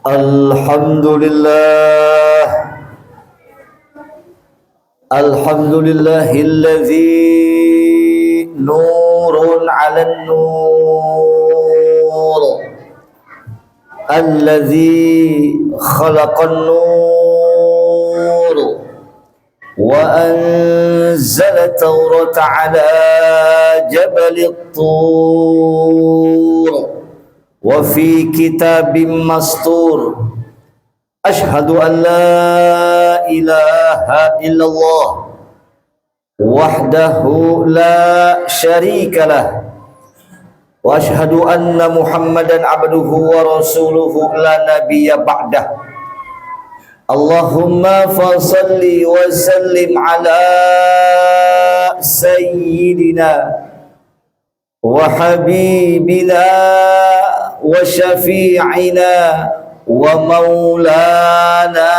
Alhamdulillah, alhamdulillahilladzi nurun 'alan nur, alladzi khalaqan nur wa anzala tawrata 'ala jabalit tur wa fi kitabim mastur. Ashhadu an la ilaha illallah wahdahu la syarika lah wa ashhadu anna Muhammadan abduhu wa rasuluhu la nabiyya ba'dah. Allahumma fasalli wa sallim ala sayyidina wa habibina wa syafi'ina wa maulana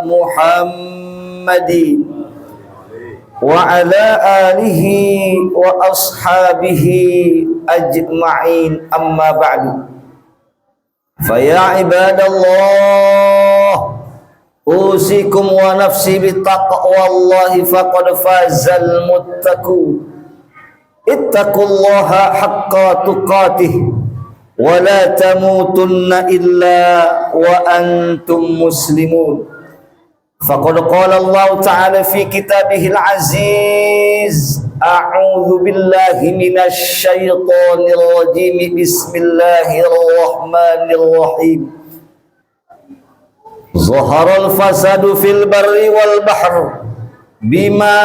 Muhammadin wa ala alihi wa ashabihi ajma'in, amma ba'du. Fa ya ibadallah, usikum wa nafsi bittaqwallahi faqad fazal muttaqun. Ittaqullaha haqqa tuqatih wa la tamutunna illa wa antum muslimun. Faqad qala Allah ta'ala fi kitabihil aziz, a'udzu billahi minasy syaithanir rajim, bismillahirrahmanirrahim. Zaharal fasadu fil barri wal bahr bima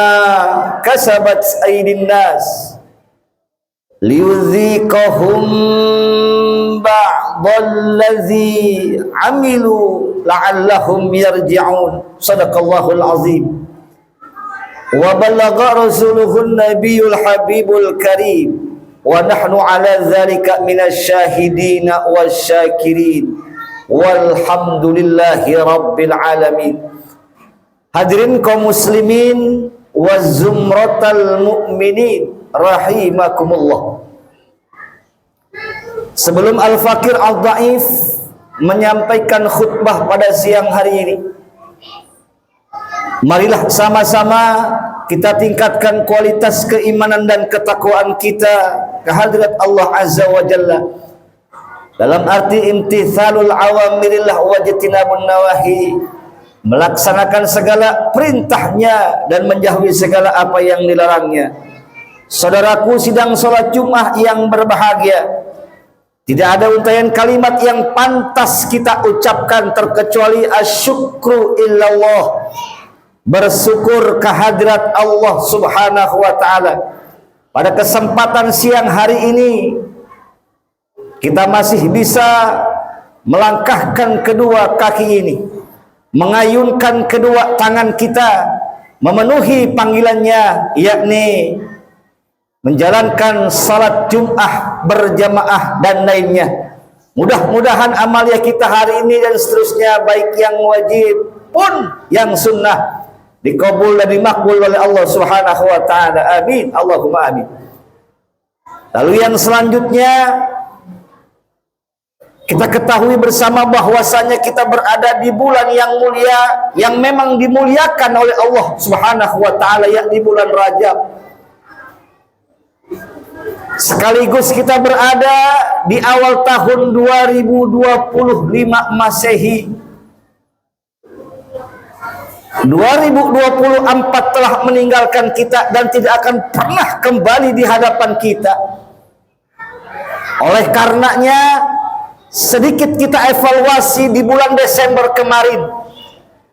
kasabat aydin nas liyudhiqahum ba'dallazi amilu la'allahum yarji'un. Sadaqallahul azim. Wa balagha rasuluhun nabiyul habibul karim wa nahnu ala dhalika minasy syahidina wasyakirin walhamdulillahi rabbil alamin. Hadirin kaum muslimin wa zumratal mu'minin rahimakumullah. Sebelum Al-Fakir Al-Dhaif menyampaikan khutbah pada siang hari ini, marilah sama-sama kita tingkatkan kualitas keimanan dan ketakwaan kita kehadirat Allah Azza wa Jalla, dalam arti imtithalul awamirillah wa jitinabun nawahi, melaksanakan segala perintahnya dan menjauhi segala apa yang dilarangnya. Saudaraku sidang sholat Jumat yang berbahagia, tidak ada untayan kalimat yang pantas kita ucapkan terkecuali asyukru illallah, bersyukur kehadirat Allah subhanahu wa ta'ala. Pada kesempatan siang hari ini kita masih bisa melangkahkan kedua kaki ini, mengayunkan kedua tangan kita, memenuhi panggilannya, yakni menjalankan salat Jum'ah berjamaah dan lainnya. Mudah-mudahan amalia kita hari ini dan seterusnya, baik yang wajib pun yang sunnah, dikabul dan dimakbul oleh Allah subhanahu wa ta'ala. Amin, Allahumma amin. Lalu yang selanjutnya, kita ketahui bersama bahwasanya kita berada di bulan yang mulia, yang memang dimuliakan oleh Allah subhanahu wa ta'ala, yakni bulan Rajab. Sekaligus kita berada di awal tahun 2025 Masehi. 2024 telah meninggalkan kita dan tidak akan pernah kembali di hadapan kita. Oleh karenanya, sedikit kita evaluasi di bulan Desember kemarin,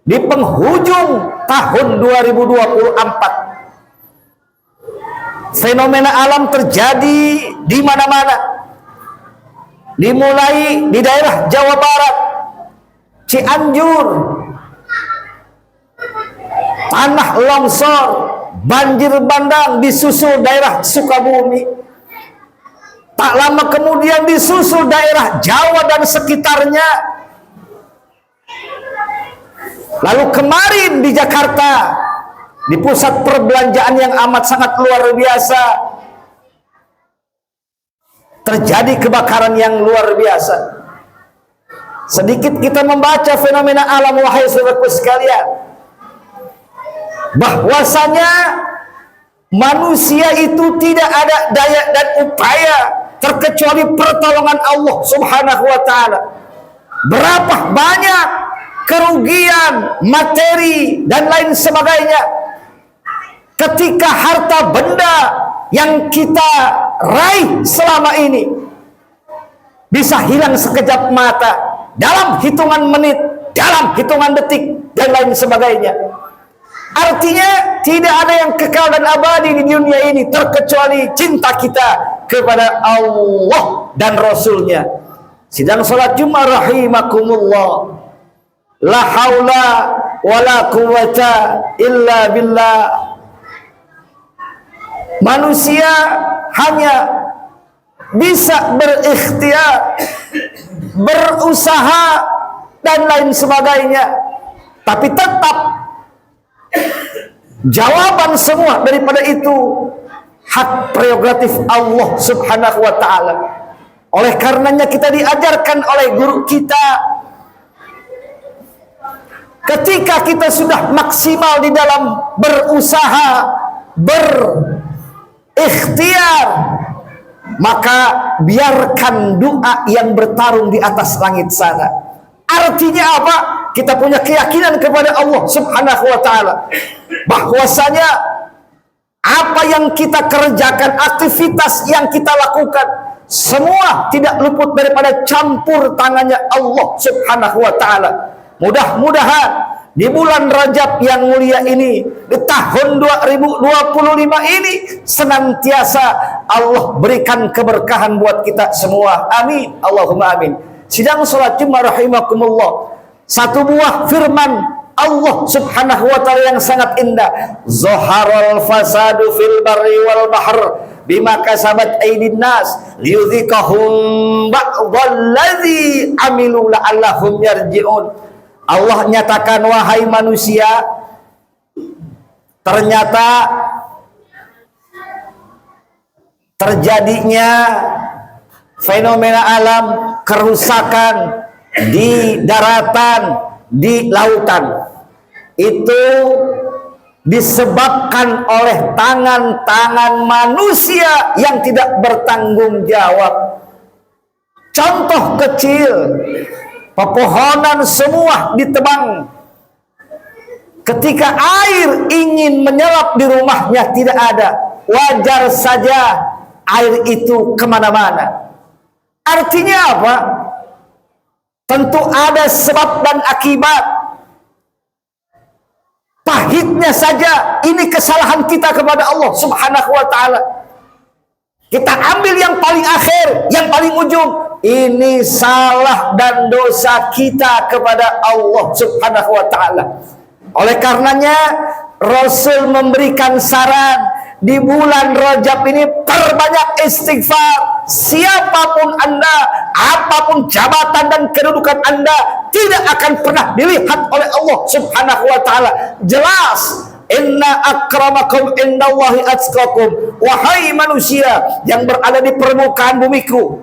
di penghujung tahun 2024. Fenomena alam terjadi di mana-mana. Dimulai di daerah Jawa Barat, Cianjur, tanah longsor, banjir bandang, disusul daerah Sukabumi. Tak lama kemudian disusul daerah Jawa dan sekitarnya. Lalu kemarin di Jakarta, di pusat perbelanjaan yang amat sangat luar biasa, terjadi kebakaran yang luar biasa. Sedikit kita membaca fenomena alam, wahai saudaraku sekalian, bahwasanya manusia itu tidak ada daya dan upaya terkecuali pertolongan Allah Subhanahu wa taala. Berapa banyak kerugian materi dan lain sebagainya ketika harta benda yang kita raih selama ini bisa hilang sekejap mata, dalam hitungan menit, dalam hitungan detik, dan lain sebagainya. Artinya tidak ada yang kekal dan abadi di dunia ini terkecuali cinta kita kepada Allah dan Rasulnya. Sidang salat Jumat rahimakumullah, la haula wala quwata illa billah. Manusia hanya bisa berikhtiar, berusaha dan lain sebagainya, tapi tetap jawaban semua daripada itu hak prerogatif Allah Subhanahu wa taala. Oleh karenanya kita diajarkan oleh guru kita, ketika kita sudah maksimal di dalam berusaha, berikhtiar, maka biarkan doa yang bertarung di atas langit sana. Artinya apa? Kita punya keyakinan kepada Allah Subhanahu wa taala bahwasanya apa yang kita kerjakan, aktivitas yang kita lakukan, semua tidak luput daripada campur tangannya Allah Subhanahu wa taala. Mudah-mudahan di bulan Rajab yang mulia ini, di tahun 2025 ini, senantiasa Allah berikan keberkahan buat kita semua. Amin, Allahumma amin. Sidang salat Jumat rahimakumullah, satu buah firman Allah Subhanahu wa taala yang sangat indah. Zaharal fasadu fil barri wal bahr bima kasabat aydin nas liyudhikahum ba'dalladzi amilu la'allahum yarji'un. Allah nyatakan, wahai manusia, ternyata terjadinya fenomena alam, kerusakan di daratan, di lautan, itu disebabkan oleh tangan-tangan manusia yang tidak bertanggung jawab. Contoh kecil, pepohonan semua ditebang. Ketika air ingin menyerap di rumahnya tidak ada, wajar saja air itu kemana-mana. Artinya apa? Tentu ada sebab dan akibat. Pahitnya saja ini kesalahan kita kepada Allah Subhanahu wa taala. Kita ambil yang paling akhir, yang paling ujung. Ini salah dan dosa kita kepada Allah Subhanahu wa taala. Oleh karenanya Rasul memberikan saran, di bulan Rajab ini perbanyak istighfar. Siapapun Anda, apapun jabatan dan kedudukan Anda, tidak akan pernah dilihat oleh Allah Subhanahu wa taala. Jelas, inna akramakum indallahi atqakum. Wahai manusia yang berada di permukaan bumiku,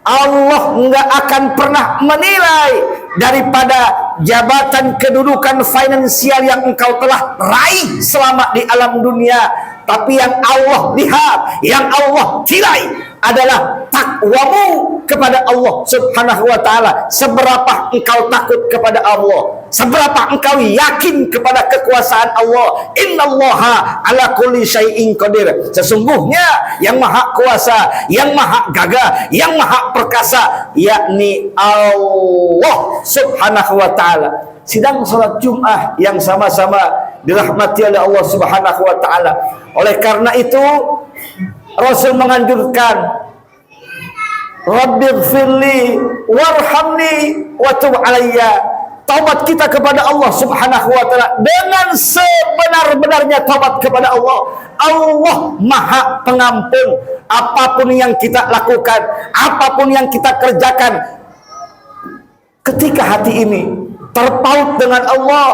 Allah nggak akan pernah menilai daripada jabatan kedudukan finansial yang engkau telah raih selama di alam dunia, tapi yang Allah lihat, yang Allah nilai adalah takwamu kepada Allah Subhanahu wa taala. Seberapa engkau takut kepada Allah, seberapa engkau yakin kepada kekuasaan Allah. Innallaha ala kulli syai'in qadir. Sesungguhnya yang maha kuasa, yang maha gagah, yang maha perkasa, yakni Allah Subhanahu wa taala. Sidang salat Jumat yang sama-sama dirahmati oleh Allah Subhanahu wa taala. Oleh karena itu Rasul menganjurkan, Rabbighfirli warhamni wa tub alayya. Taubat kita kepada Allah Subhanahu wa taala dengan sebenar-benarnya taubat kepada Allah. Allah Maha Pengampun. Apapun yang kita lakukan, apapun yang kita kerjakan, ketika hati ini terpaut dengan Allah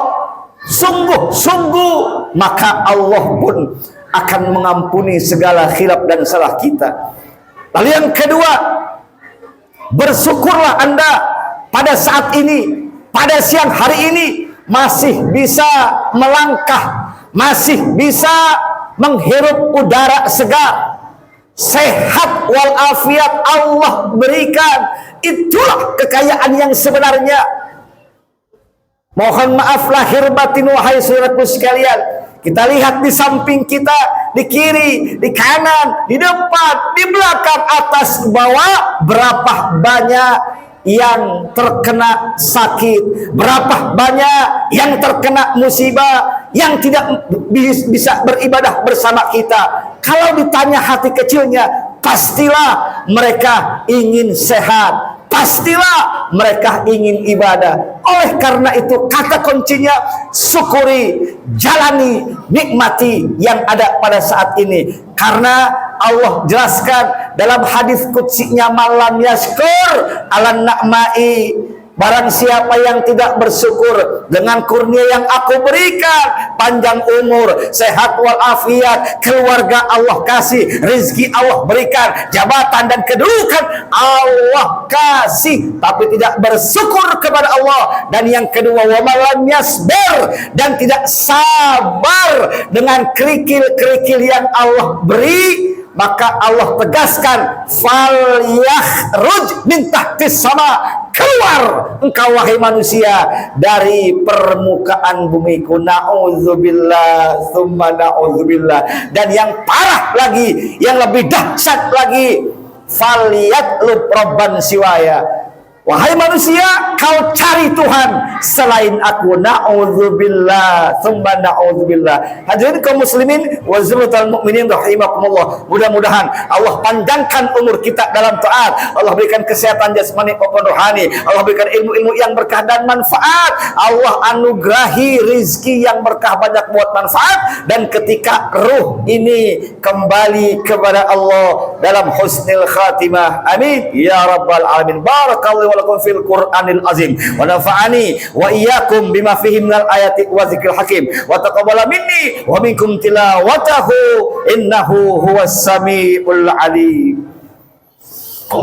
sungguh-sungguh, maka Allah pun akan mengampuni segala khilaf dan salah kita. Lalu yang kedua, bersyukurlah Anda pada saat ini, pada siang hari ini masih bisa melangkah, masih bisa menghirup udara segar, sehat walafiat Allah berikan. Itulah kekayaan yang sebenarnya. Mohon maaf lahir batin wahai saudaraku sekalian. Kita lihat di samping kita, di kiri, di kanan, di depan, di belakang, atas, bawah, berapa banyak yang terkena sakit, berapa banyak yang terkena musibah, yang tidak bisa beribadah bersama kita. Kalau ditanya hati kecilnya, pastilah mereka ingin sehat, pastilah mereka ingin ibadah. Oleh karena itu, kata kuncinya syukuri, jalani, nikmati yang ada pada saat ini. Karena Allah jelaskan dalam hadis qudsinya, malam yaskur alan na'mai, barang siapa yang tidak bersyukur dengan kurnia yang aku berikan, panjang umur, sehat walafiat, keluarga Allah kasih, rezeki Allah berikan, jabatan dan kedudukan Allah kasih, tapi tidak bersyukur kepada Allah. Dan yang kedua, wa malam yasbir, dan tidak sabar dengan kerikil-kerikil yang Allah beri, maka Allah tegaskan, fal yakhruj min tahtis sama, keluar engkau wahai manusia dari permukaan bumiku. Na'udzubillah tsumma na'udzubillah. Dan yang parah lagi, yang lebih dahsyat lagi, fal yatlub rabban siwaya, wahai manusia, kau cari Tuhan selain aku. Na'udzubillah tsumma na'udzubillah. Hadirin kaum muslimin wa zurratal mukminin rahimakumullah. Mudah-mudahan Allah panjangkan umur kita dalam taat. Allah berikan kesehatan jasmani maupun rohani. Allah berikan ilmu-ilmu yang berkah dan manfaat. Allah anugerahi rizki yang berkah banyak buat manfaat. Dan ketika ruh ini kembali kepada Allah dalam husnul khatimah. Amin ya rabbal alamin. Barakallahu lakum fil Qur'anil azim wa nafa'ani wa iyyakum bima fihi minal ayati wa dzikril hakim wa taqabbala minni wa minkum tilawatahu innahu huwas samiul alim.